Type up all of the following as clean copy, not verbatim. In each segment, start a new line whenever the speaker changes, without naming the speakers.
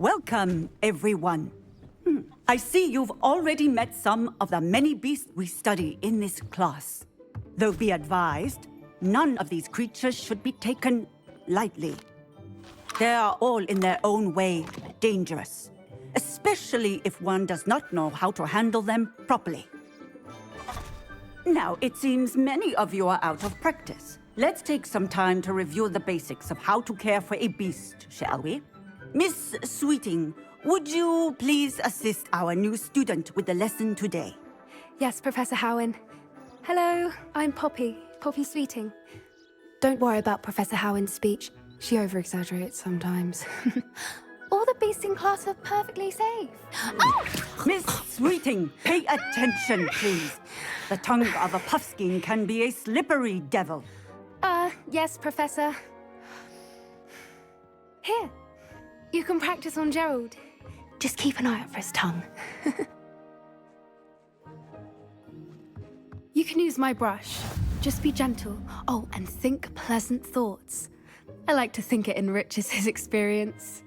Welcome, everyone. I see you've already met some of the many beasts we study in this class. Though be advised, none of these creatures should be taken lightly. They are all in their own way dangerous, especially if one does not know how to handle them properly. Now, it seems many of you are out of practice. Let's take some time to review the basics of how to care for a beast, shall we? Miss Sweeting, would you please assist our new student with the lesson today?
Yes, Professor Howen. Hello, I'm Poppy Sweeting. Don't worry about Professor Howen's speech. She over-exaggerates sometimes. All the beasts in class are perfectly safe. Oh!
Miss Sweeting, pay attention, please. The tongue of a puffskein can be a slippery devil.
Yes, Professor. Here, you can practice on Gerald. Just keep an eye out for his tongue. You can use my brush. Just be gentle. Oh, and think pleasant thoughts. I like to think it enriches his experience.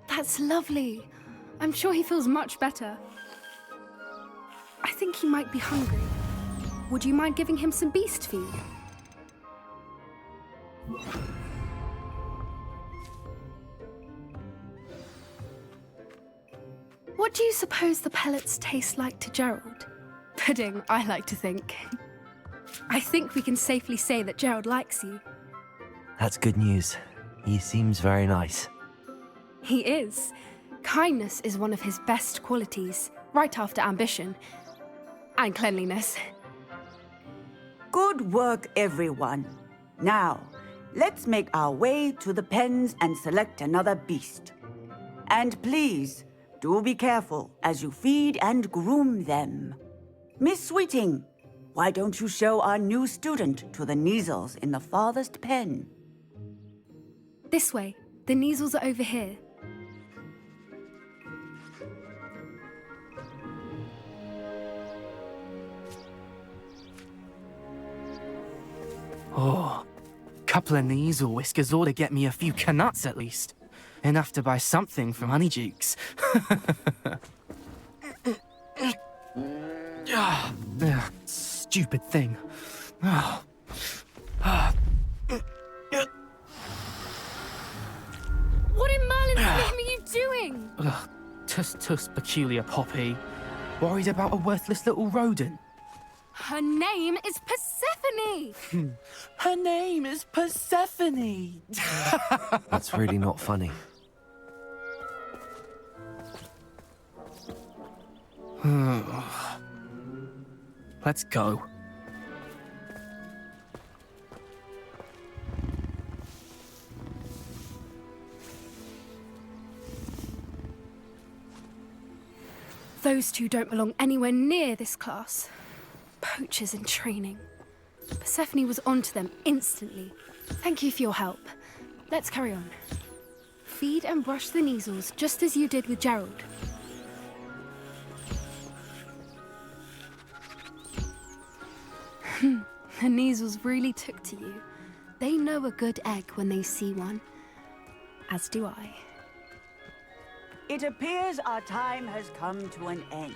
That's lovely. I'm sure he feels much better. I think he might be hungry. Would you mind giving him some beast feed? What do you suppose the pellets taste like to Gerald? Pudding, I like to think. I think we can safely say that Gerald likes you.
That's good news. He seems very nice.
He is. Kindness is one of his best qualities, right after ambition and cleanliness.
Good work, everyone. Now, let's make our way to the pens and select another beast. And please, do be careful as you feed and groom them. Miss Sweeting, why don't you show our new student to the Neasels in the farthest pen?
This way. The Neasels are over here.
Oh, couple of Neasel whiskers ought to get me a few canuts at least. Enough to buy something from Honeydukes. Stupid thing. Oh.
What in Merlin's name are you doing?
Tuss, peculiar Poppy. Worried about a worthless little rodent.
Her name is Persephone!
Her name is Persephone!
That's really not funny.
Let's go.
Those two don't belong anywhere near this class. Poachers in training. Persephone was onto them instantly. Thank you for your help. Let's carry on. Feed and brush the Neasels just as you did with Gerald. The Neasels really took to you. They know a good egg when they see one. As do I.
It appears our time has come to an end.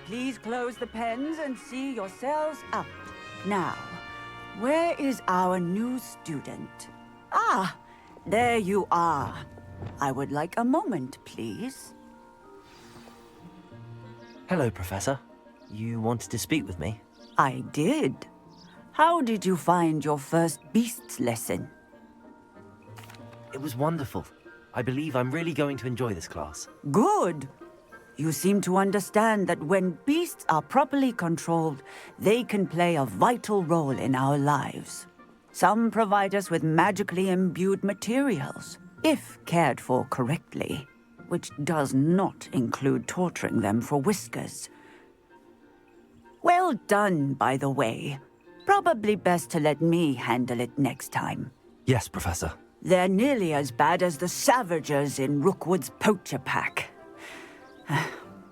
Please close the pens and see yourselves out. Now, where is our new student? Ah, there you are. I would like a moment, please.
Hello, Professor. You wanted to speak with me?
I did. How did you find your first beasts lesson?
It was wonderful. I believe I'm really going to enjoy this class.
Good. You seem to understand that when beasts are properly controlled, they can play a vital role in our lives. Some provide us with magically imbued materials, if cared for correctly, which does not include torturing them for whiskers. Well done, by the way. Probably best to let me handle it next time.
Yes, Professor.
They're nearly as bad as the Savagers in Rookwood's poacher pack.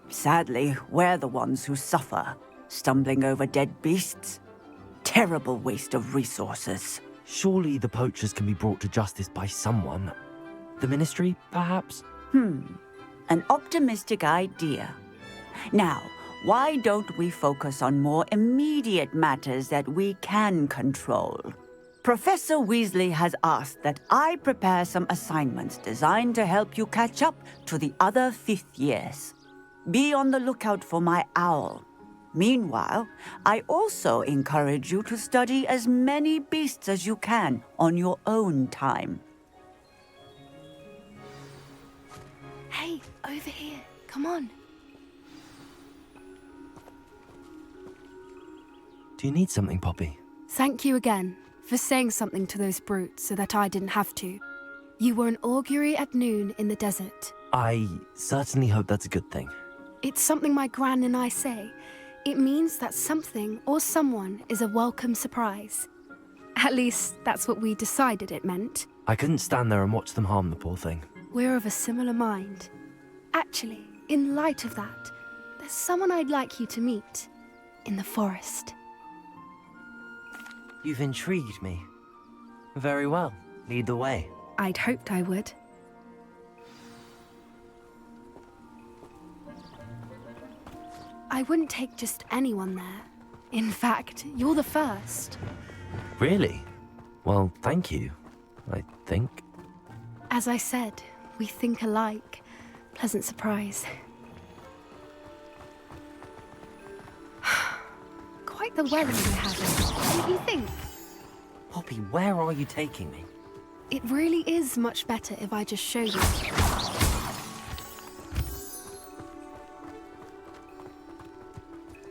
Sadly, we're the ones who suffer, stumbling over dead beasts. Terrible waste of resources.
Surely the poachers can be brought to justice by someone. The ministry, perhaps?
An optimistic idea. Now, why don't we focus on more immediate matters that we can control? Professor Weasley has asked that I prepare some assignments designed to help you catch up to the other fifth years. Be on the lookout for my owl. Meanwhile, I also encourage you to study as many beasts as you can on your own time.
Hey, over here. Come on.
Do you need something, Poppy?
Thank you again for saying something to those brutes so that I didn't have to. You were an augury at noon in the desert.
I certainly hope that's a good thing.
It's something my gran and I say. It means that something or someone is a welcome surprise. At least, that's what we decided it meant.
I couldn't stand there and watch them harm the poor thing.
We're of a similar mind. Actually, in light of that, there's someone I'd like you to meet. In the forest.
You've intrigued me. Very well. Lead the way.
I'd hoped I would. I wouldn't take just anyone there. In fact, you're the first.
Really? Well, thank you, I think.
As I said, we think alike. Pleasant surprise. Quite the wedding we're having, don't you think?
Poppy, where are you taking me?
It really is much better if I just show you.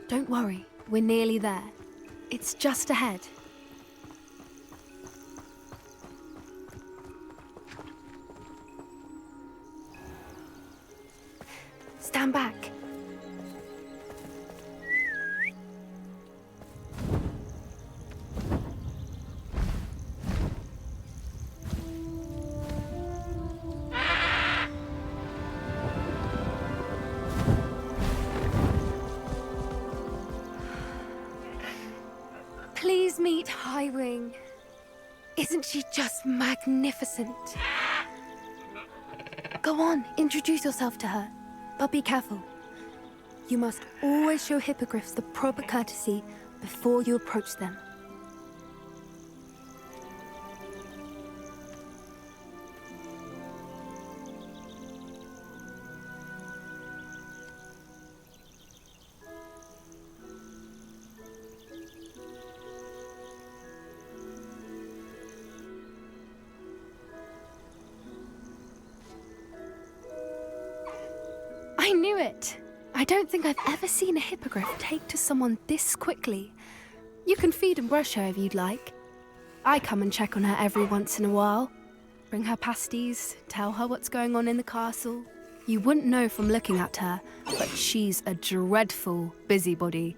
Don't worry, we're nearly there. It's just ahead. Stand back. Please meet Highwing. Isn't she just magnificent? Go on, introduce yourself to her. But be careful. You must always show hippogriffs the proper courtesy before you approach them. I knew it! I don't think I've ever seen a hippogriff take to someone this quickly. You can feed and brush her if you'd like. I come and check on her every once in a while. Bring her pasties, tell her what's going on in the castle. You wouldn't know from looking at her, but she's a dreadful busybody.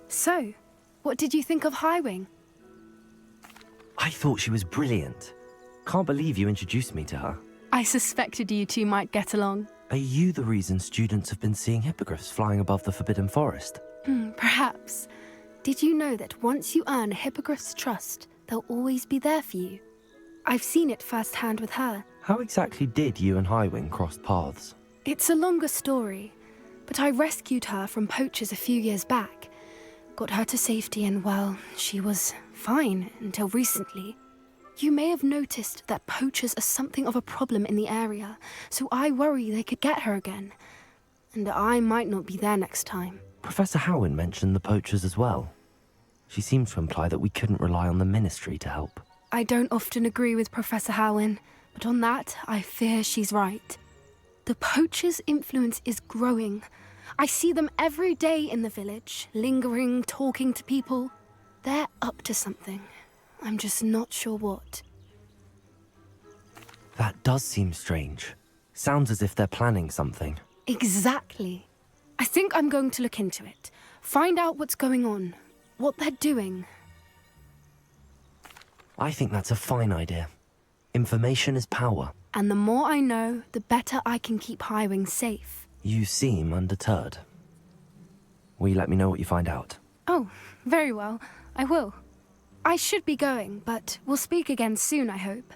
So, what did you think of Highwing?
I thought she was brilliant. Can't believe you introduced me to her.
I suspected you two might get along.
Are you the reason students have been seeing hippogriffs flying above the Forbidden Forest?
Perhaps. Did you know that once you earn a hippogriff's trust, they'll always be there for you? I've seen it firsthand with her.
How exactly did you and Highwing cross paths?
It's a longer story, but I rescued her from poachers a few years back. Got her to safety and, well, she was fine until recently. You may have noticed that poachers are something of a problem in the area, so I worry they could get her again. And I might not be there next time.
Professor Howin mentioned the poachers as well. She seemed to imply that we couldn't rely on the ministry to help.
I don't often agree with Professor Howin, but on that, I fear she's right. The poachers' influence is growing. I see them every day in the village, lingering, talking to people. They're up to something. I'm just not sure what.
That does seem strange. Sounds as if they're planning something.
Exactly. I think I'm going to look into it. Find out what's going on, what they're doing.
I think that's a fine idea. Information is power.
And the more I know, the better I can keep Highwing safe.
You seem undeterred. Will you let me know what you find out?
Oh, very well. I will. I should be going, but we'll speak again soon, I hope.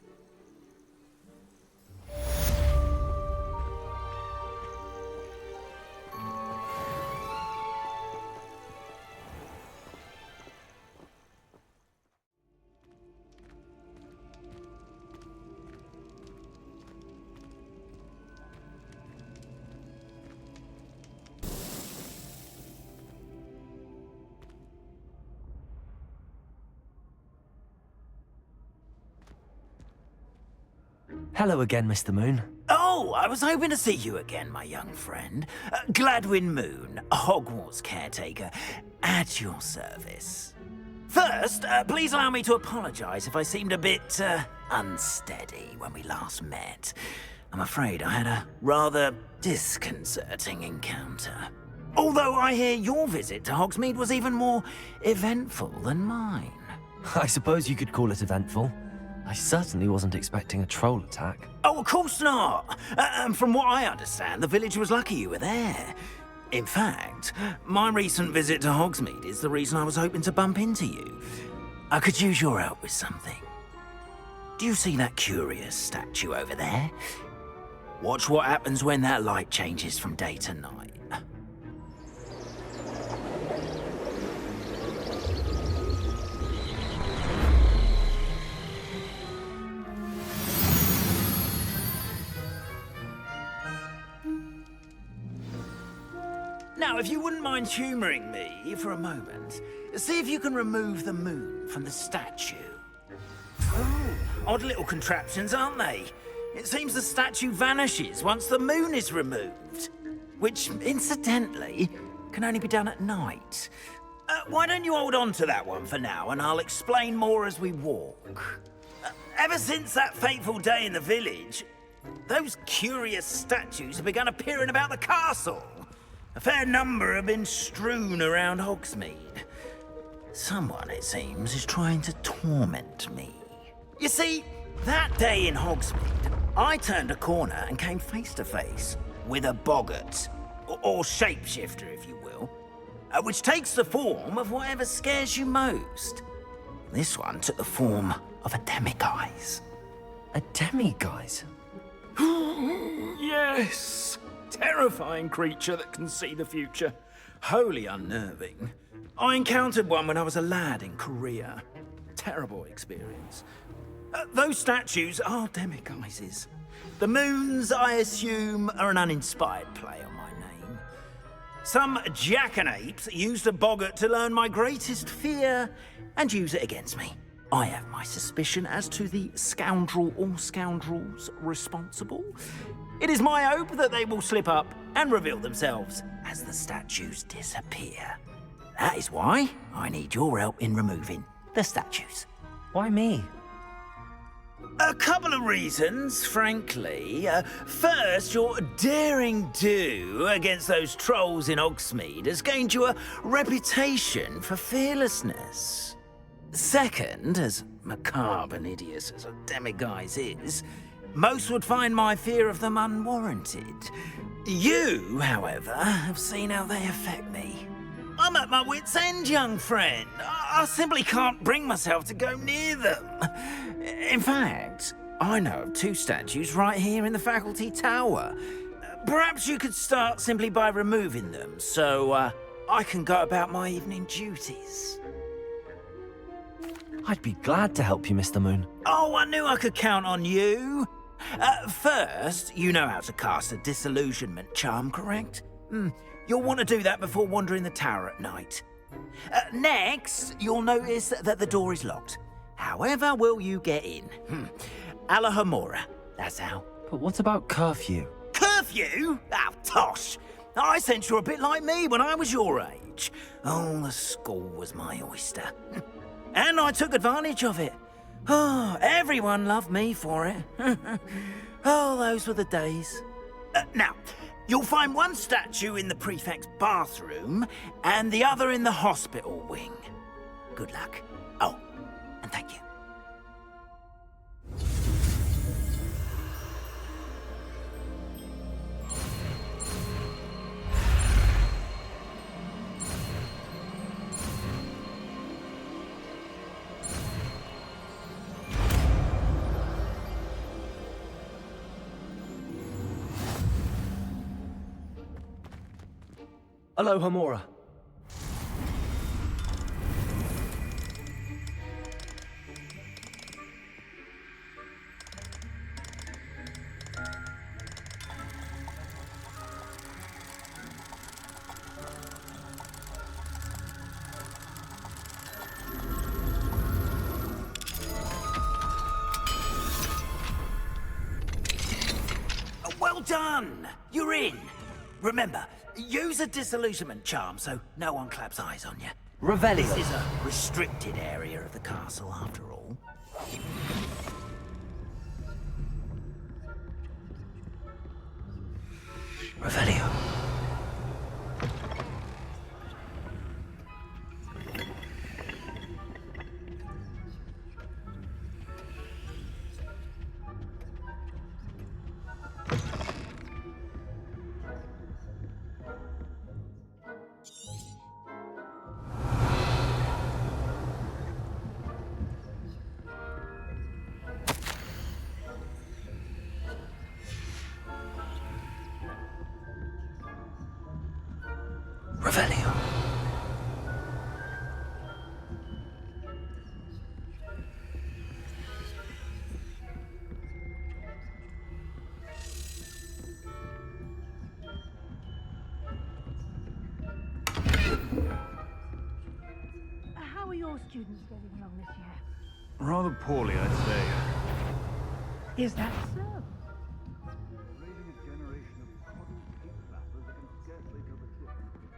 Hello again, Mr. Moon.
Oh, I was hoping to see you again, my young friend. Gladwin Moon, Hogwarts caretaker, at your service. First, please allow me to apologize if I seemed a bit, unsteady when we last met. I'm afraid I had a rather disconcerting encounter. Although I hear your visit to Hogsmeade was even more eventful than mine.
I suppose you could call it eventful. I certainly wasn't expecting a troll attack.
Oh, of course not. From what I understand, the village was lucky you were there. In fact, my recent visit to Hogsmeade is the reason I was hoping to bump into you. I could use your help with something. Do you see that curious statue over there? Watch what happens when that light changes from day to night. Now, if you wouldn't mind humouring me for a moment, see if you can remove the moon from the statue. Oh, odd little contraptions, aren't they? It seems the statue vanishes once the moon is removed, which, incidentally, can only be done at night. Why don't you hold on to that one for now, and I'll explain more as we walk. Ever since that fateful day in the village, those curious statues have begun appearing about the castle. A fair number have been strewn around Hogsmeade. Someone, it seems, is trying to torment me. You see, that day in Hogsmeade, I turned a corner and came face to face with a boggart, or shapeshifter, if you will, which takes the form of whatever scares you most. This one took the form of a demiguise.
A demiguise?
Yes! Terrifying creature that can see the future. Wholly unnerving. I encountered one when I was a lad in Korea. Terrible experience. Those statues are demiguises. The moons, I assume, are an uninspired play on my name. Some jackanapes used a boggart to learn my greatest fear and use it against me. I have my suspicion as to the scoundrel or scoundrels responsible. It is my hope that they will slip up and reveal themselves as the statues disappear. That is why I need your help in removing the statues.
Why me?
A couple of reasons, frankly. First, your daring do against those trolls in Hogsmeade has gained you a reputation for fearlessness. Second, as macabre and hideous as a demiguise is, most would find my fear of them unwarranted. You, however, have seen how they affect me. I'm at my wit's end, young friend. I simply can't bring myself to go near them. In fact, I know of two statues right here in the faculty tower. Perhaps you could start simply by removing them, so I can go about my evening duties.
I'd be glad to help you, Mr. Moon.
Oh, I knew I could count on you. First, you know how to cast a disillusionment charm, correct? You'll want to do that before wandering the tower at night. Next, you'll notice that the door is locked. However will you get in? Alahomora, that's how.
But what about curfew?
Curfew! you? Oh, tosh. I sense you're a bit like me when I was your age. Oh, the school was my oyster. And I took advantage of it. Oh, everyone loved me for it. Oh, those were the days. Now, you'll find one statue in the prefect's bathroom and the other in the hospital wing. Good luck. Oh, and thank you.
Hello, Homora.
Well done! You're in. Remember, use a disillusionment charm so no one claps eyes on you.
Revelio.
This is a restricted area of the castle, after all.
Revelio. Revelio.
How are your students getting along this year?
Rather poorly, I'd say.
Is that so?
Raising a generation of coddled pig-flappers that can scarcely tell the difference between...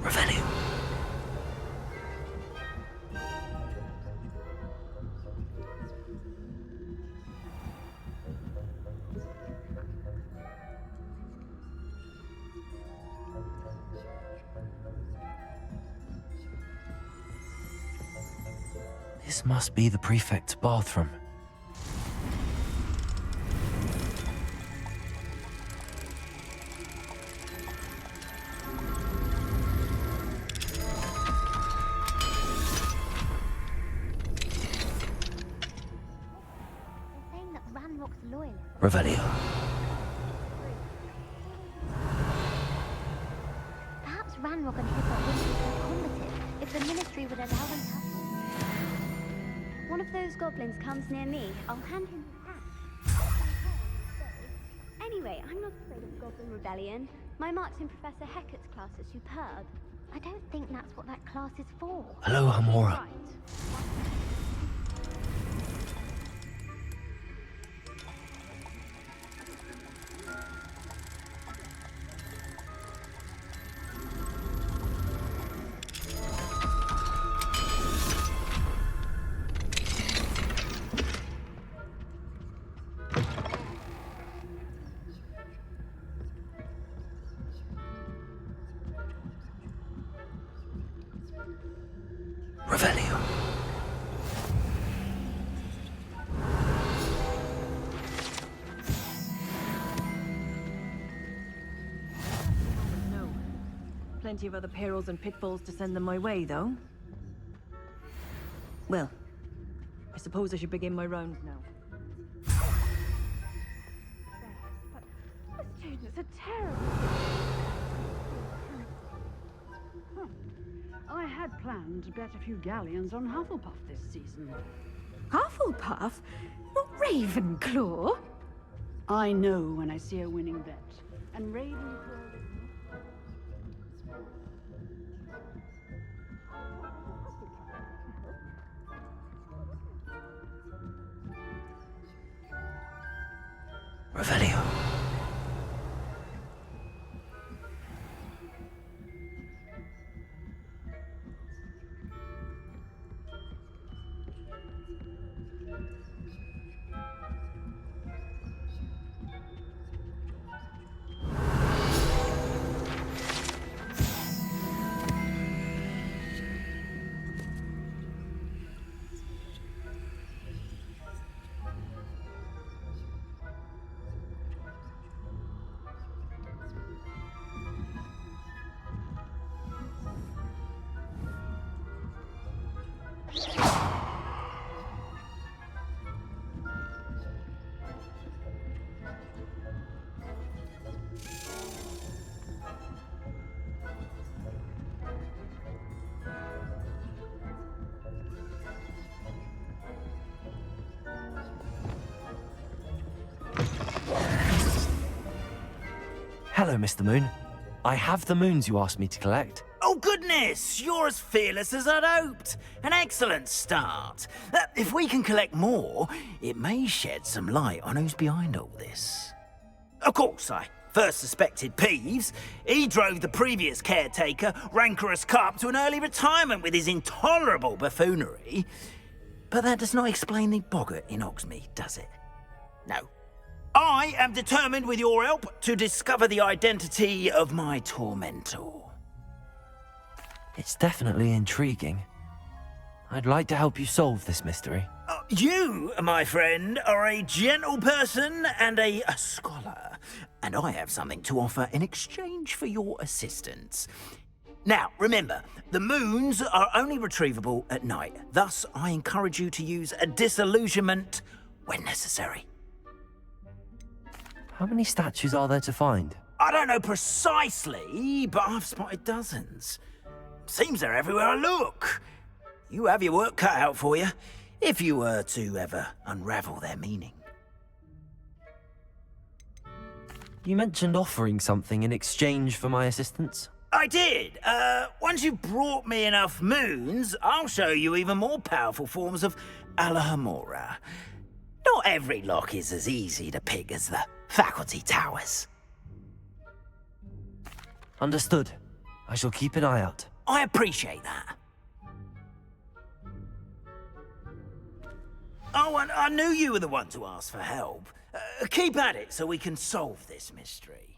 Revelio. This must be the prefect's bathroom.
Saying that Ranrock's loyalist.
Revelio.
Perhaps Ranrock and Hippo wouldn't be so combative if the ministry would allow them to have... One of those goblins comes near me, I'll hand him his hat. Anyway, I'm not afraid of Goblin Rebellion. My marks in Professor Hecat's class are superb. I don't think that's what that class is for.
Hello, Homora.
Right.
Revelio.
No. Plenty of other perils and pitfalls to send them my way, though. Well, I suppose I should begin my rounds now.
It's a terrible... Huh. I had planned to bet a few galleons on Hufflepuff this season.
Hufflepuff? Not Ravenclaw?
I know when I see a winning bet. And Ravenclaw...
Revelio. Hello, Mr. Moon. I have the moons you asked me to collect.
Oh, goodness! You're as fearless as I'd hoped. An excellent start. If we can collect more, it may shed some light on who's behind all this. Of course, I first suspected Peeves. He drove the previous caretaker, rancorous Carp, to an early retirement with his intolerable buffoonery. But that does not explain the boggart in Hogsmeade, does it? No. I am determined, with your help, to discover the identity of my tormentor.
It's definitely intriguing. I'd like to help you solve this mystery.
You, my friend, are a gentle person and a scholar, and I have something to offer in exchange for your assistance. Now, remember, the moons are only retrievable at night. Thus, I encourage you to use a disillusionment when necessary.
How many statues are there to find?
I don't know precisely, but I've spotted dozens. Seems they're everywhere I look. You have your work cut out for you, if you were to ever unravel their meaning.
You mentioned offering something in exchange for my assistance?
I did. Once you've brought me enough moons, I'll show you even more powerful forms of Alohomora. Not every lock is as easy to pick as the faculty towers.
Understood. I shall keep an eye out.
I appreciate that. Oh, and I knew you were the one to ask for help. Keep at it so we can solve this mystery.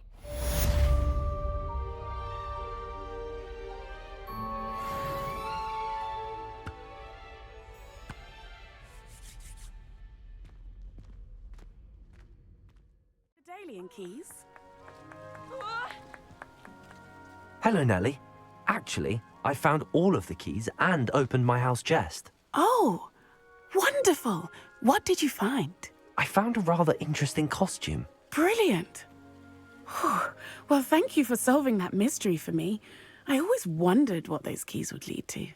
Dalian keys.
Hello, Nellie. Actually, I found all of the keys and opened my house chest.
Oh, wonderful. What did you find?
I found a rather interesting costume.
Brilliant. Well, thank you for solving that mystery for me. I always wondered what those keys would lead to.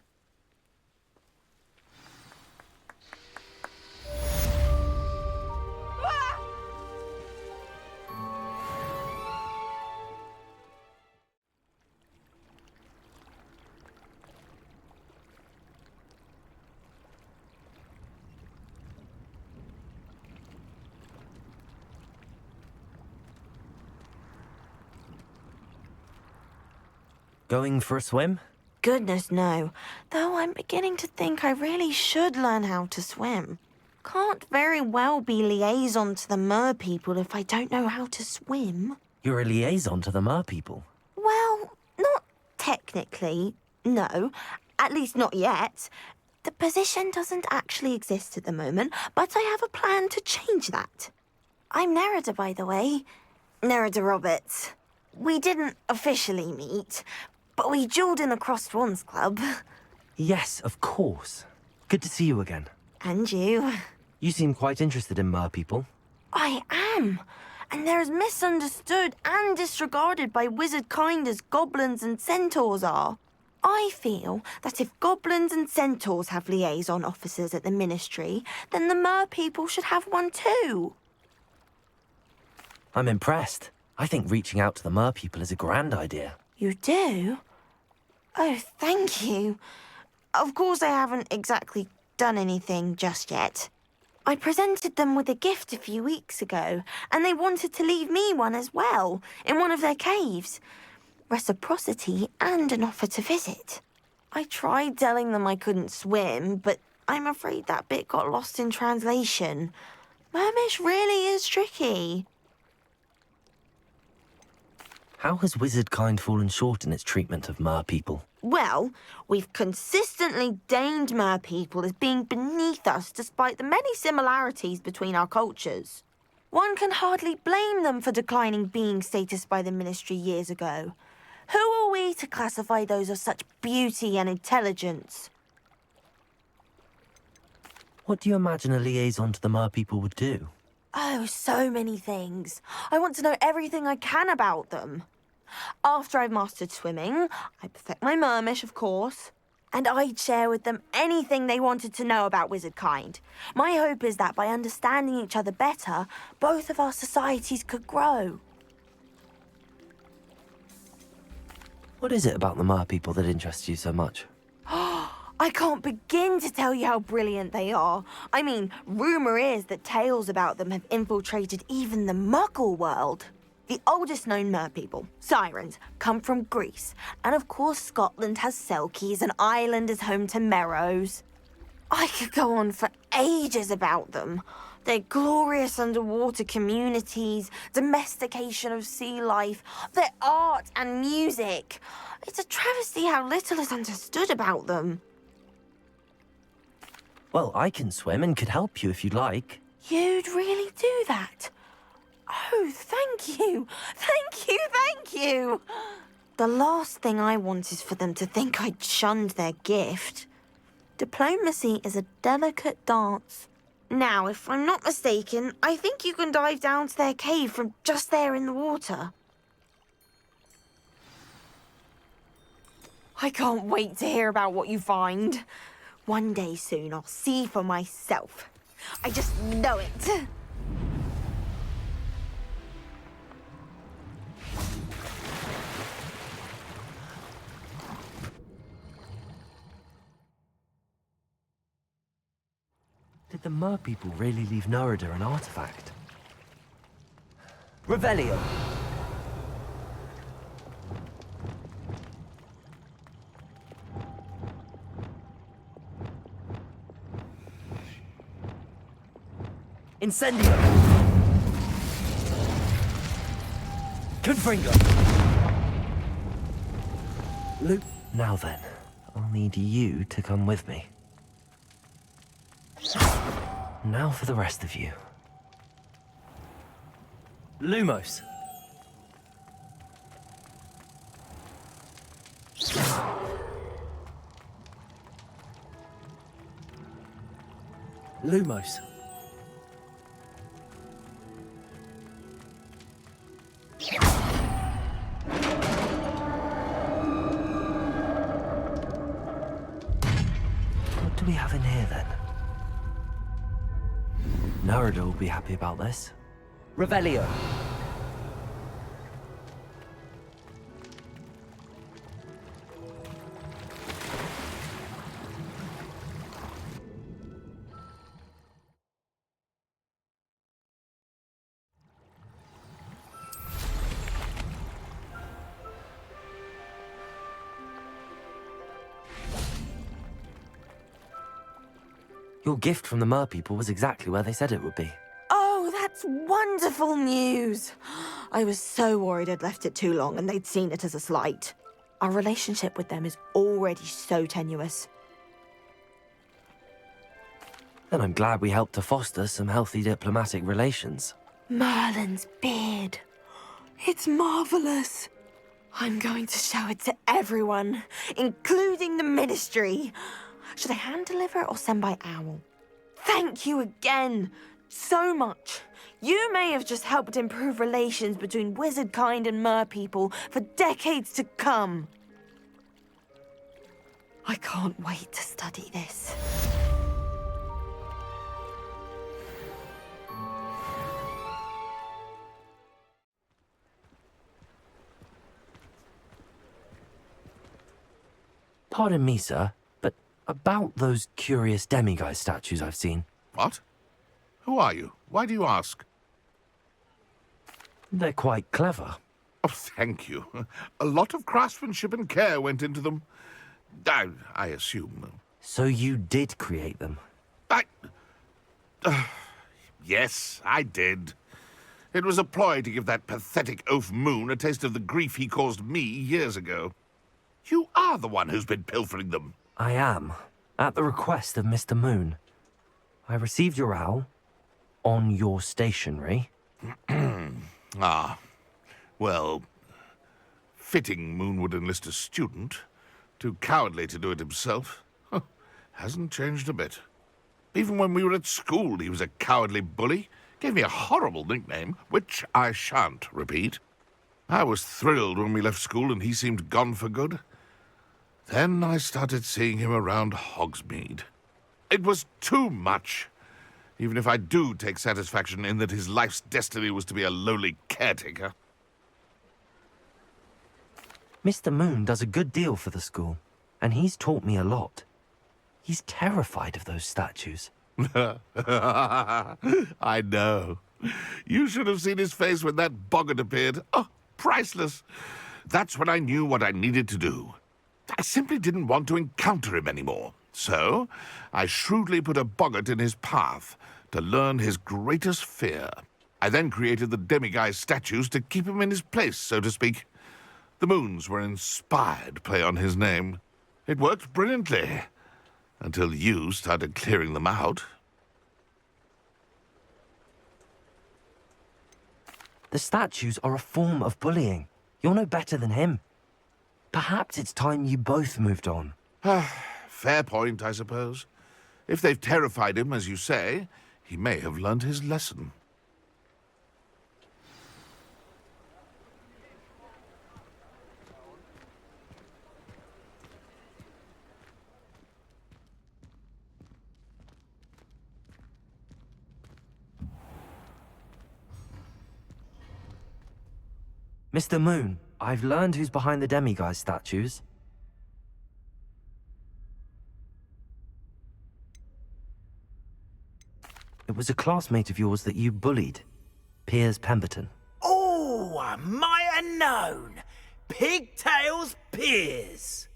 Going for a swim?
Goodness, no. Though I'm beginning to think I really should learn how to swim. Can't very well be liaison to the mer people if I don't know how to swim.
You're a liaison to the mer people.
Well, not technically, no. At least not yet. The position doesn't actually exist at the moment, but I have a plan to change that. I'm Nerida, by the way. Nerida Roberts. We didn't officially meet, but we duelled in the Crossed Wands Club.
Yes, of course. Good to see you again.
And you.
You seem quite interested in mer people.
I am. and they're as misunderstood and disregarded by wizard-kind as goblins and centaurs are. I feel that if goblins and centaurs have liaison officers at the Ministry, then the mer people should have one too.
I'm impressed. I think reaching out to the mer people is a grand idea.
You do? Oh, thank you. Of course I haven't exactly done anything just yet. I presented them with a gift a few weeks ago, and they wanted to leave me one as well, in one of their caves. Reciprocity and an offer to visit. I tried telling them I couldn't swim, but I'm afraid that bit got lost in translation. Mermish really is tricky.
How has wizard-kind fallen short in its treatment of mer people?
Well, we've consistently deemed mer people as being beneath us despite the many similarities between our cultures. One can hardly blame them for declining being status by the Ministry years ago. Who are we to classify those of such beauty and intelligence?
What do you imagine a liaison to the mer people would do?
Oh, so many things. I want to know everything I can about them. After I've mastered swimming, I perfect my mermish, of course, and I'd share with them anything they wanted to know about wizard-kind. My hope is that by understanding each other better, both of our societies could grow.
What is it about the mer people that interests you so much?
I can't begin to tell you how brilliant they are. I mean, rumour is that tales about them have infiltrated even the Muggle world. The oldest known mer people, sirens, come from Greece. And of course Scotland has Selkies and Ireland is home to Merrows. I could go on for ages about them. Their glorious underwater communities, domestication of sea life, their art and music. It's a travesty how little is understood about them.
Well, I can swim and could help you if you'd like.
You'd really do that? Oh, thank you. Thank you, thank you. The last thing I want is for them to think I'd shunned their gift. Diplomacy is a delicate dance. Now, if I'm not mistaken, I think you can dive down to their cave from just there in the water. I can't wait to hear about what you find. One day soon, I'll see for myself. I just know it.
Did the mer people really leave Nerida an artifact? Revelio! Incendio! Confringo! Luke. Now then, I'll need you to come with me. Now for the rest of you. Lumos. Lumos. What do we have in here then? Nerida will be happy about this. Revelio. Your gift from the mer people was exactly where they said it would be.
Oh, that's wonderful news. I was so worried I'd left it too long and they'd seen it as a slight. Our relationship with them is already so tenuous.
Then I'm glad we helped to foster some healthy diplomatic relations.
Merlin's beard. It's marvelous. I'm going to show it to everyone, including the Ministry. Should I hand deliver it or send by owl? Thank you again so much. You may have just helped improve relations between wizard kind and mer people for decades to come. I can't wait to study this.
Pardon me, sir, but about those curious demiguise statues I've seen.
What? Who are you? Why do you ask?
They're quite clever.
Oh, thank you. A lot of craftsmanship and care went into them. I assume.
So you did create them?
Yes, I did. It was a ploy to give that pathetic oaf Moon a taste of the grief he caused me years ago. You are the one who's been pilfering them.
I am, at the request of Mr. Moon. I received your owl on your stationery.
Well, fitting Moon would enlist a student. Too cowardly to do it himself. Hasn't changed a bit. Even when we were at school, he was a cowardly bully. Gave me a horrible nickname, which I shan't repeat. I was thrilled when we left school and he seemed gone for good. Then I started seeing him around Hogsmeade. It was too much. Even if I do take satisfaction in that his life's destiny was to be a lowly caretaker.
Mr. Moon does a good deal for the school, and he's taught me a lot. He's terrified of those statues.
I know. You should have seen his face when that boggart appeared. Oh, priceless. That's when I knew what I needed to do. I simply didn't want to encounter him anymore. So, I shrewdly put a boggart in his path to learn his greatest fear. I then created the demiguise statues to keep him in his place, so to speak. The moons were an inspired play on his name. It worked brilliantly, until you started clearing them out.
The statues are a form of bullying. You're no better than him. Perhaps it's time you both moved on.
Fair point, I suppose. If they've terrified him, as you say, he may have learned his lesson.
Mr. Moon, I've learned who's behind the demiguise statues. It was a classmate of yours that you bullied, Piers Pemberton.
Oh, I might have known. Pigtails Piers.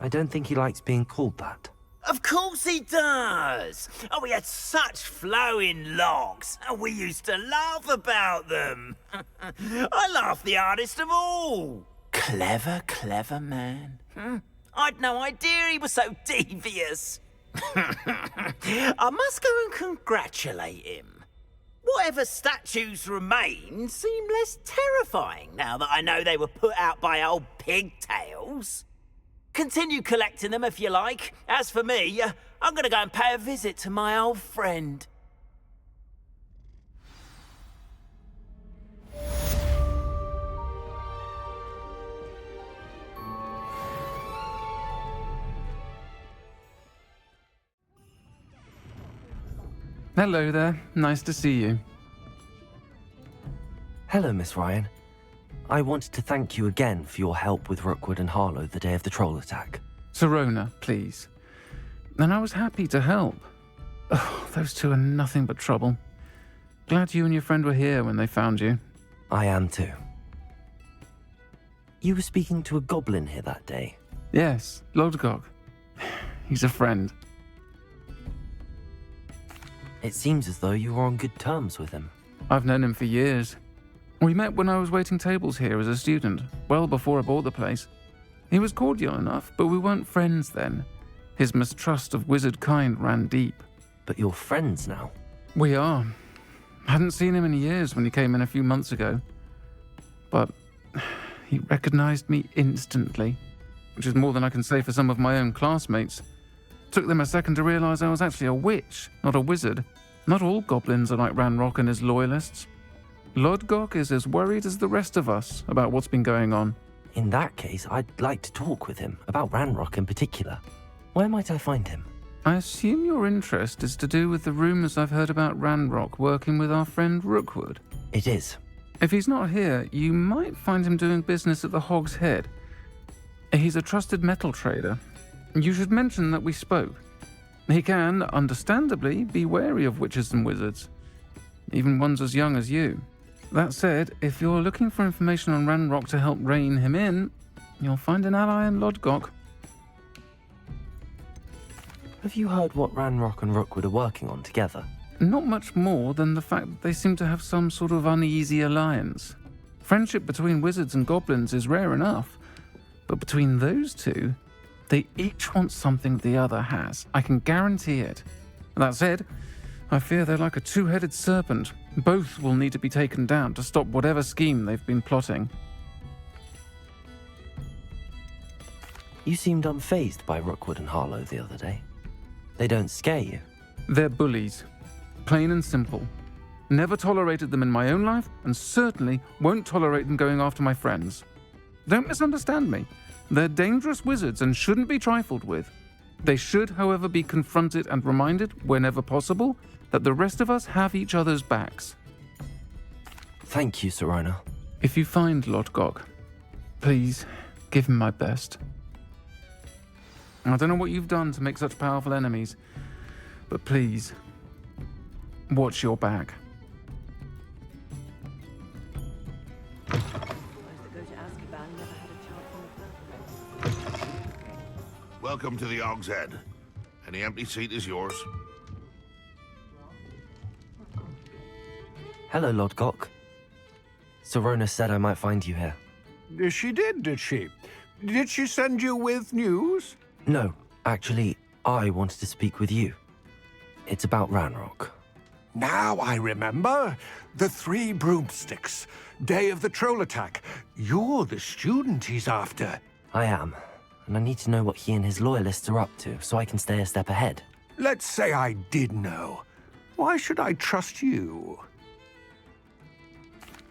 I don't think he likes being called that.
Of course he does. Oh, he had such flowing locks, and we used to laugh about them. I laughed the hardest of all. Clever, clever man. I'd no idea he was so devious. I must go and congratulate him. Whatever statues remain seem less terrifying now that I know they were put out by old pigtails. Continue collecting them if you like. As for me, I'm going to go and pay a visit to my old friend.
Hello there. Nice to see you.
Hello, Miss Ryan. I wanted to thank you again for your help with Rookwood and Harlow the day of the troll attack.
Serona, please. And I was happy to help. Oh, those two are nothing but trouble. Glad you and your friend were here when they found you.
I am too. You were speaking to a goblin here that day?
Yes, Lodgok. He's a friend.
It seems as though you were on good terms with him.
I've known him for years. We met when I was waiting tables here as a student, well before I bought the place. He was cordial enough, but we weren't friends then. His mistrust of wizard kind ran deep.
But you're friends now?
We are. Hadn't seen him in years when he came in a few months ago. But he recognized me instantly, which is more than I can say for some of my own classmates. Took them a second to realize I was actually a witch, not a wizard, Not all goblins are like Ranrock and his loyalists. Lodgok is as worried as the rest of us about what's been going on.
In that case, I'd like to talk with him, about Ranrock in particular. Where might I find him?
I assume your interest is to do with the rumours I've heard about Ranrock working with our friend Rookwood.
It is.
If he's not here, you might find him doing business at the Hog's Head. He's a trusted metal trader. You should mention that we spoke. He can, understandably, be wary of witches and wizards, even ones as young as you. That said, if you're looking for information on Ranrock to help rein him in, you'll find an ally in Lodgok.
Have you heard what Ranrock and Rookwood are working on together?
Not much more than the fact that they seem to have some sort of uneasy alliance. Friendship between wizards and goblins is rare enough, but between those two, they each want something the other has. I can guarantee it. That said, I fear they're like a two-headed serpent. Both will need to be taken down to stop whatever scheme they've been plotting.
You seemed unfazed by Rookwood and Harlow the other day. They don't scare you.
They're bullies. Plain and simple. Never tolerated them in my own life, and certainly won't tolerate them going after my friends. Don't misunderstand me. They're dangerous wizards and shouldn't be trifled with. They should, however, be confronted and reminded, whenever possible, that the rest of us have each other's backs.
Thank you, Sirona.
If you find Lodgok, please give him my best. I don't know what you've done to make such powerful enemies, but please, watch your back.
Welcome to the Hog's Head. Any empty seat is yours.
Hello, Lodgok. Sirona said I might find you here.
She did she? Did she send you with news?
No, actually, I wanted to speak with you. It's about Ranrock.
Now I remember. The 3 broomsticks. Day of the troll attack. You're the student he's after.
I am, and I need to know what he and his loyalists are up to so I can stay a step ahead.
Let's say I did know. Why should I trust you?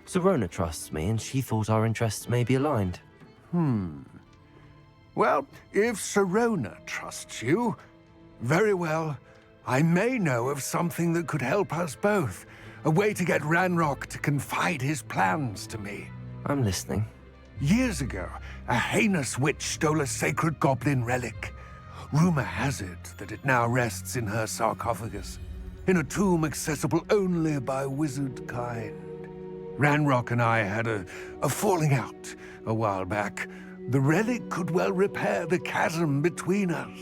Sirona trusts me, and she thought our interests may be aligned.
Well, if Sirona trusts you, very well. I may know of something that could help us both. A way to get Ranrock to confide his plans to me.
I'm listening.
Years ago, a heinous witch stole a sacred goblin relic. Rumor has it that it now rests in her sarcophagus, in a tomb accessible only by wizard kind. Ranrock and I had a falling out a while back. The relic could well repair the chasm between us.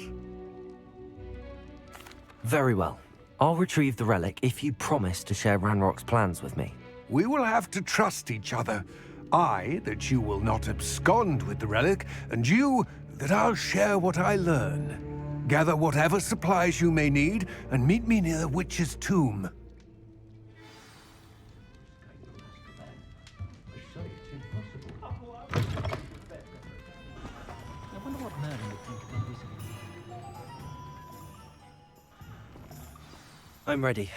Very well. I'll retrieve the relic if you promise to share Ranrock's plans with me.
We will have to trust each other. I, that you will not abscond with the relic, and you, that I'll share what I learn. Gather whatever supplies you may need, and meet me near the witch's tomb.
I'm ready.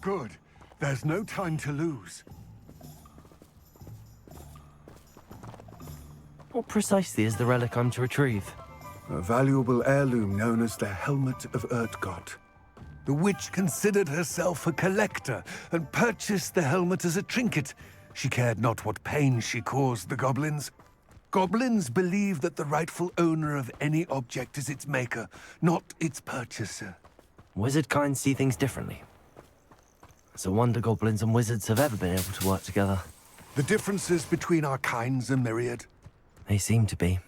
Good. There's no time to lose.
What precisely is the relic I'm to retrieve?
A valuable heirloom known as the Helmet of Urtgott. The witch considered herself a collector and purchased the helmet as a trinket. She cared not what pain she caused the goblins. Goblins believe that the rightful owner of any object is its maker, not its purchaser.
Wizard kind see things differently. It's a wonder goblins and wizards have ever been able to work together.
The differences between our kinds are myriad.
They seem to be.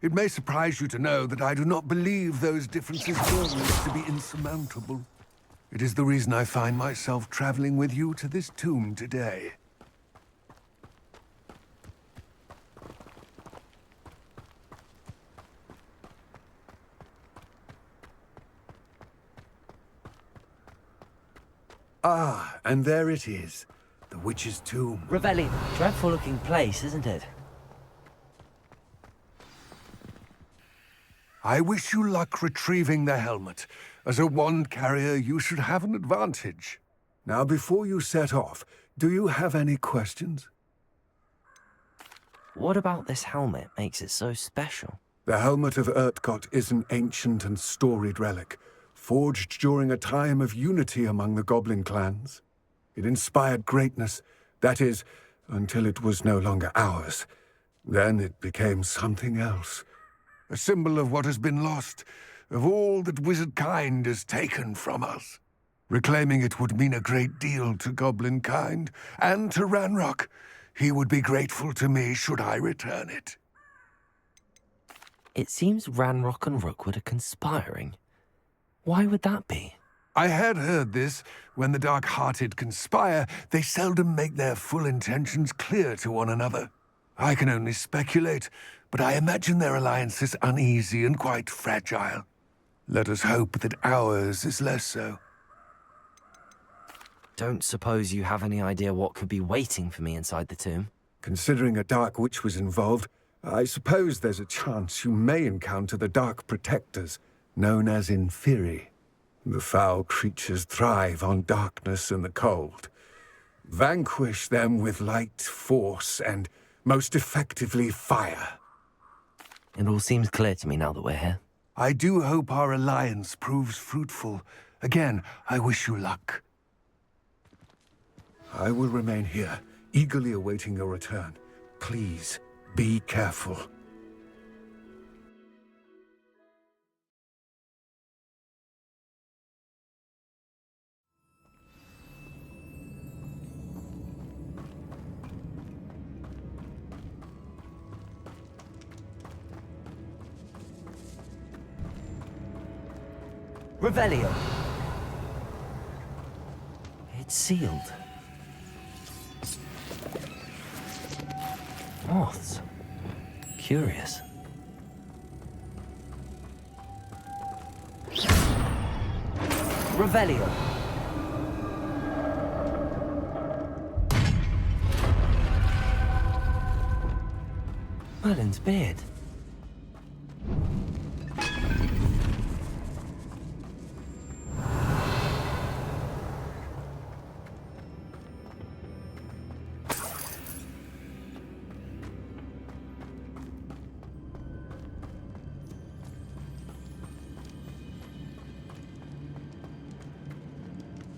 It may surprise you to know that I do not believe those differences always to be insurmountable. It is the reason I find myself traveling with you to this tomb today. Ah, and there it is. The witch's tomb.
Revelli, dreadful looking place, isn't it?
I wish you luck retrieving the helmet. As a wand carrier, you should have an advantage. Now, before you set off, do you have any questions?
What about this helmet makes it so special?
The helmet of Urtkot is an ancient and storied relic, forged during a time of unity among the goblin clans. It inspired greatness, that is, until it was no longer ours. Then it became something else. A symbol of what has been lost, of all that wizard kind has taken from us. Reclaiming it would mean a great deal to goblin kind, and to Ranrock. He would be grateful to me should I return it.
It seems Ranrock and Rookwood are conspiring. Why would that be?
I had heard this. When the dark-hearted conspire, they seldom make their full intentions clear to one another. I can only speculate, but I imagine their alliance is uneasy and quite fragile. Let us hope that ours is less so.
Don't suppose you have any idea what could be waiting for me inside the tomb?
Considering a dark witch was involved, I suppose there's a chance you may encounter the Dark Protectors, known as Inferi. The foul creatures thrive on darkness and the cold. Vanquish them with light, force, and most effectively fire.
It all seems clear to me now that we're here.
I do hope our alliance proves fruitful. Again, I wish you luck. I will remain here, eagerly awaiting your return. Please, be careful.
Revelio. It's sealed. Moths. Curious. Revelio. Merlin's beard.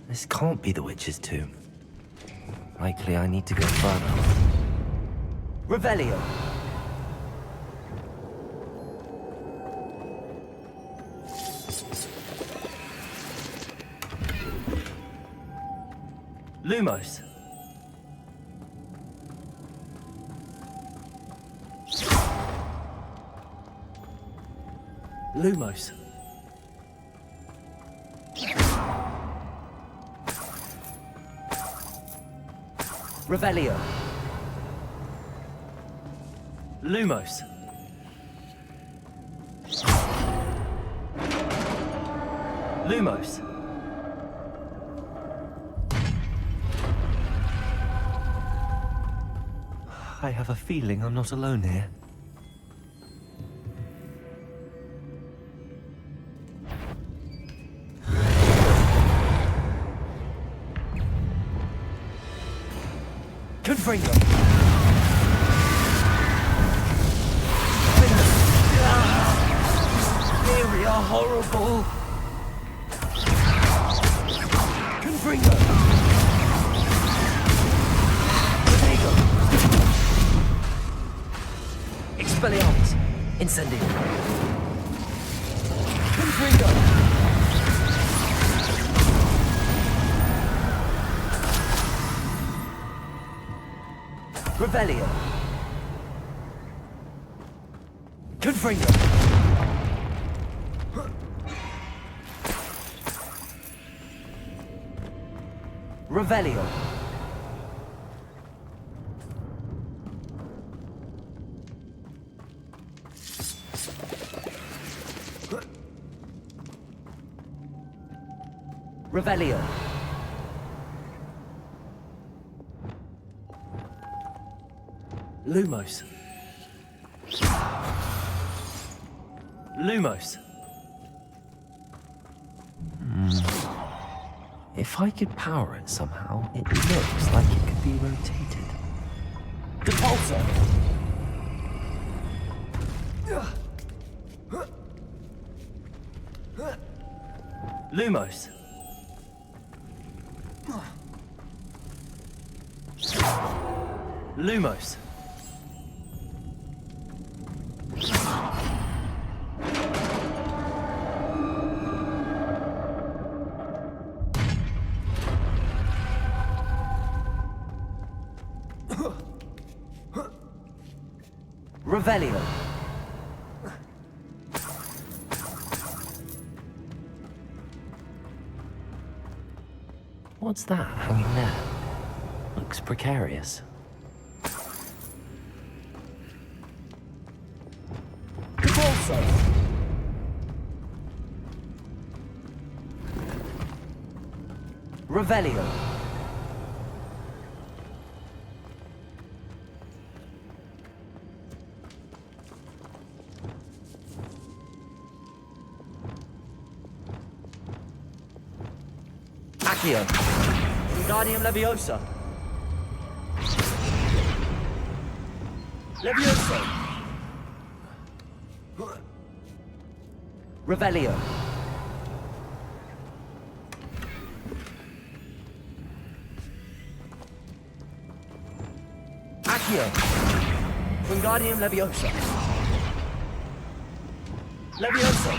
This can't be the witch's tomb. Likely I need to go further. Revelio. Lumos. Lumos. Revelio. Lumos. Lumos. I have a feeling I'm not alone here. Confringo. They are horrible. Confringo. Confringo. Expelliarmus. Incendio. Confringo. Revelio. Confringo. Revelio. Revelio. Lumos. Lumos. If I could power it somehow, it looks like it could be rotated. Depulsor. Lumos. Lumos. Revelio. What's that hanging there? Looks precarious. Depulso. Revelio. Accio. Wingardium Leviosa. Leviosa. Revelio. Accio. Wingardium Leviosa. Leviosa.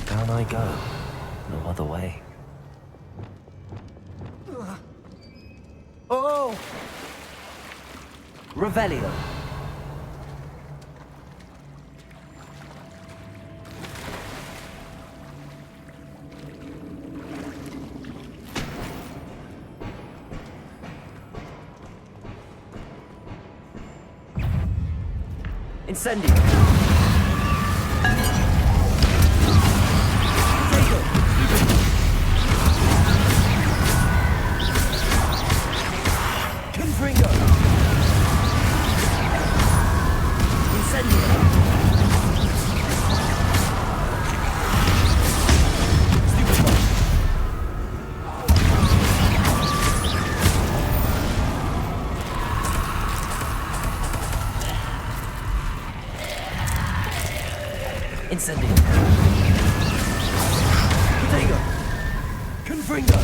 Down I go. No other way. Oh! Revelio. Incendio. Confringo. Incendio. Incendio. Potato. Confringo.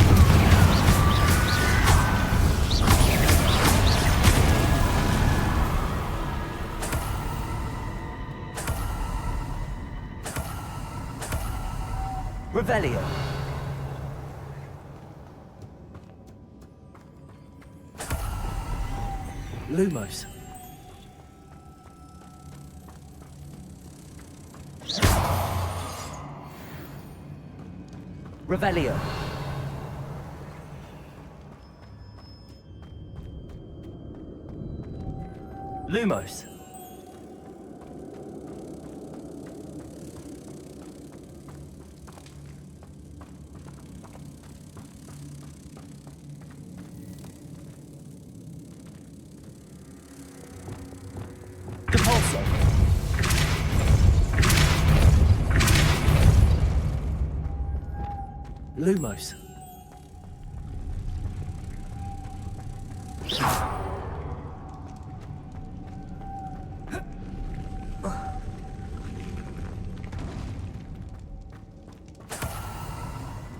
Revelio. Lumos. Revelio. Lumos. Depulso. Lumos.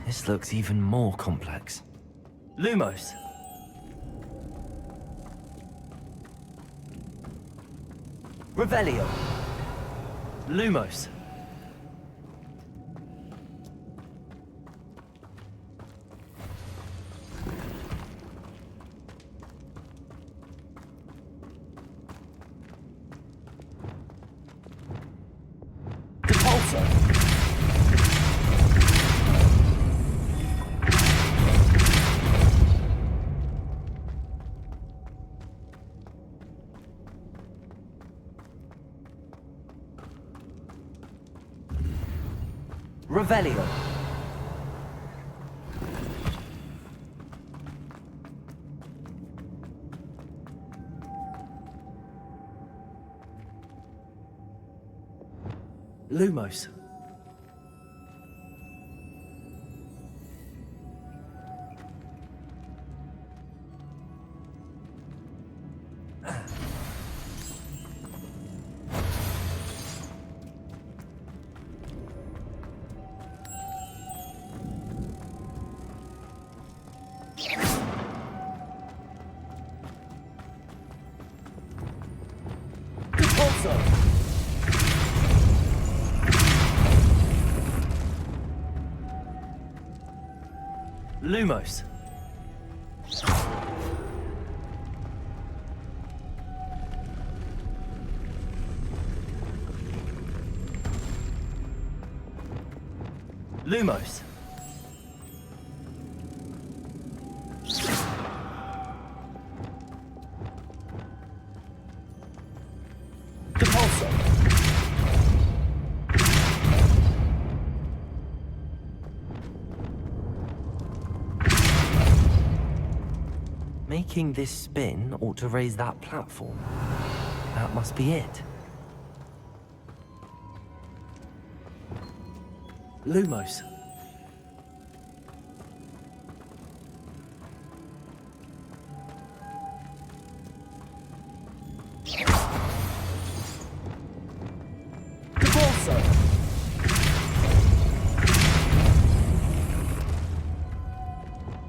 This looks even more complex. Lumos. Revelio. Lumos. Depulso. Revelio.
Lumos. Lumos. Lumos. Depulso.
Making this spin ought to raise that platform. That must be it.
Lumos. Depulso.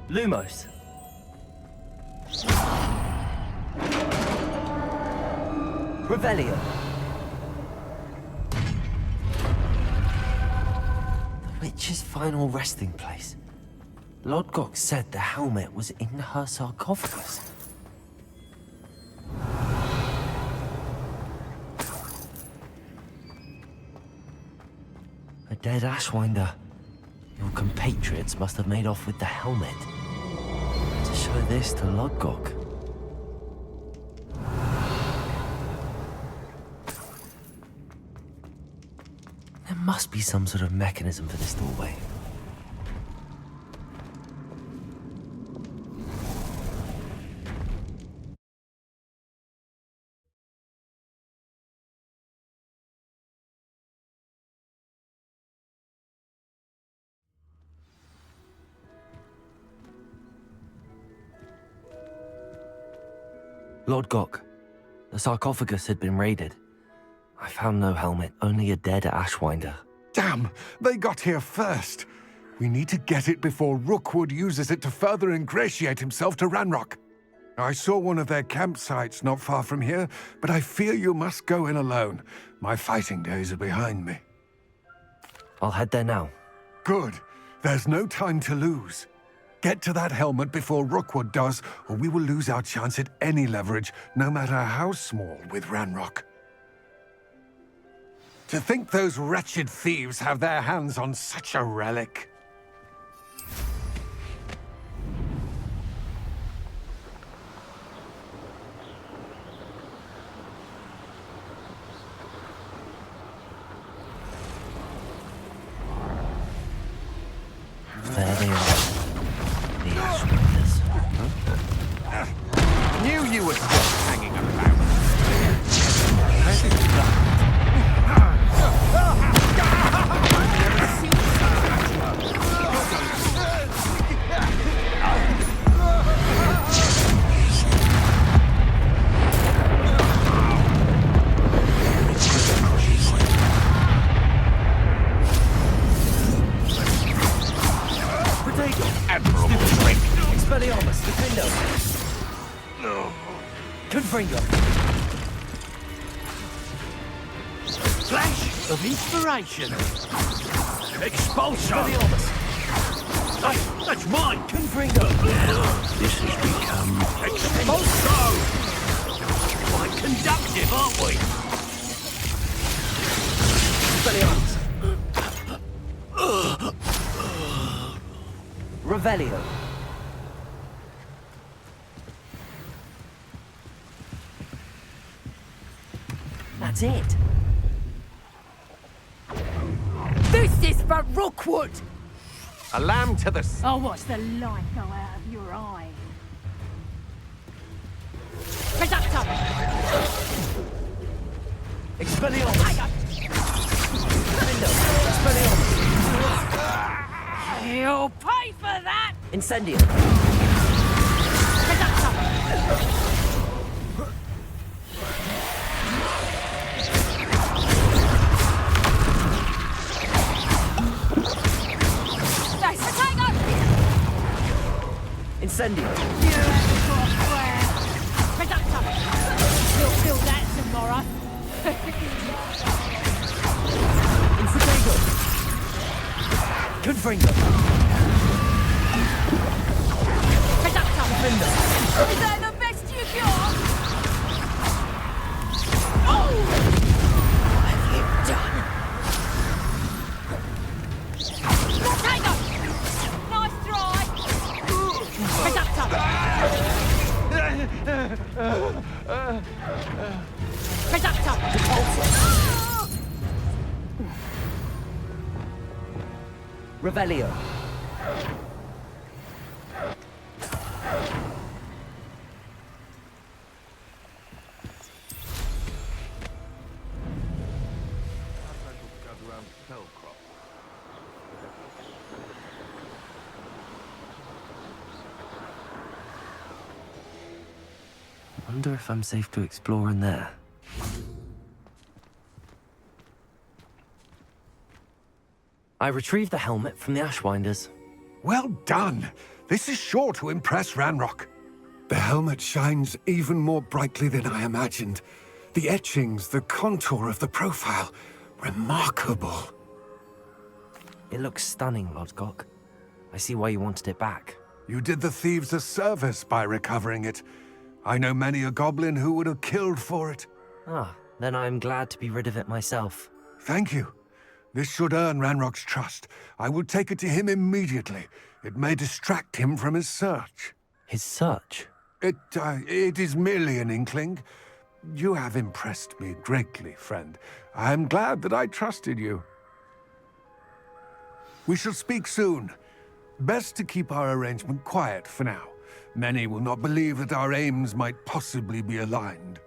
Lumos.
Revelio. The witch's final resting place. Lodgok said the helmet was in her sarcophagus. A dead Ashwinder. Your compatriots must have made off with the helmet. To show this to Lodgok. There must be some sort of mechanism for this doorway. Lord Gok, the sarcophagus had been raided. I found no helmet, only a dead Ashwinder.
Damn! They got here first. We need to get it before Rookwood uses it to further ingratiate himself to Ranrock. I saw one of their campsites not far from here, but I fear you must go in alone. My fighting days are behind me.
I'll head there now.
Good. There's no time to lose. Get to that helmet before Rookwood does, or we will lose our chance at any leverage, no matter how small, with Ranrock. To think those wretched thieves have their hands on such a relic.
There they are. The Ashwinders.
Knew you were still hanging around.
Expelliarmus, defendo. Confringo.
Flash of inspiration. Expulsion. That's mine.
Confringo.
This has become expulso. Quite conductive, aren't we?
Expelliarmus. Revelio. That's it.
This is
for Rookwood!
A lamb to the...
I'll watch the light go out of your eye. Reductor!
Expelliarmus! Window! Expelliarmus!
You'll pay for that!
Incendio!
Reductor!
Incendio!
Reductor! You'll feel that tomorrow.
Infidego! Confringo!
Reductor!
Defender!
Is that the best you got? Oh! What have you done? Potato! Nice try! Reductor! Reductor!
Revelio!
I wonder if I'm safe to explore in there. I retrieved the helmet from the Ashwinders.
Well done! This is sure to impress Ranrock. The helmet shines even more brightly than I imagined. The etchings, the contour of the profile, remarkable.
It looks stunning, Lodgok. I see why you wanted it back.
You did the thieves a service by recovering it. I know many a goblin who would have killed for it.
Ah, then I'm glad to be rid of it myself.
Thank you. This should earn Ranrock's trust. I will take it to him immediately. It may distract him from his search.
His search?
It is merely an inkling. You have impressed me greatly, friend. I am glad that I trusted you. We shall speak soon. Best to keep our arrangement quiet for now. Many will not believe that our aims might possibly be aligned.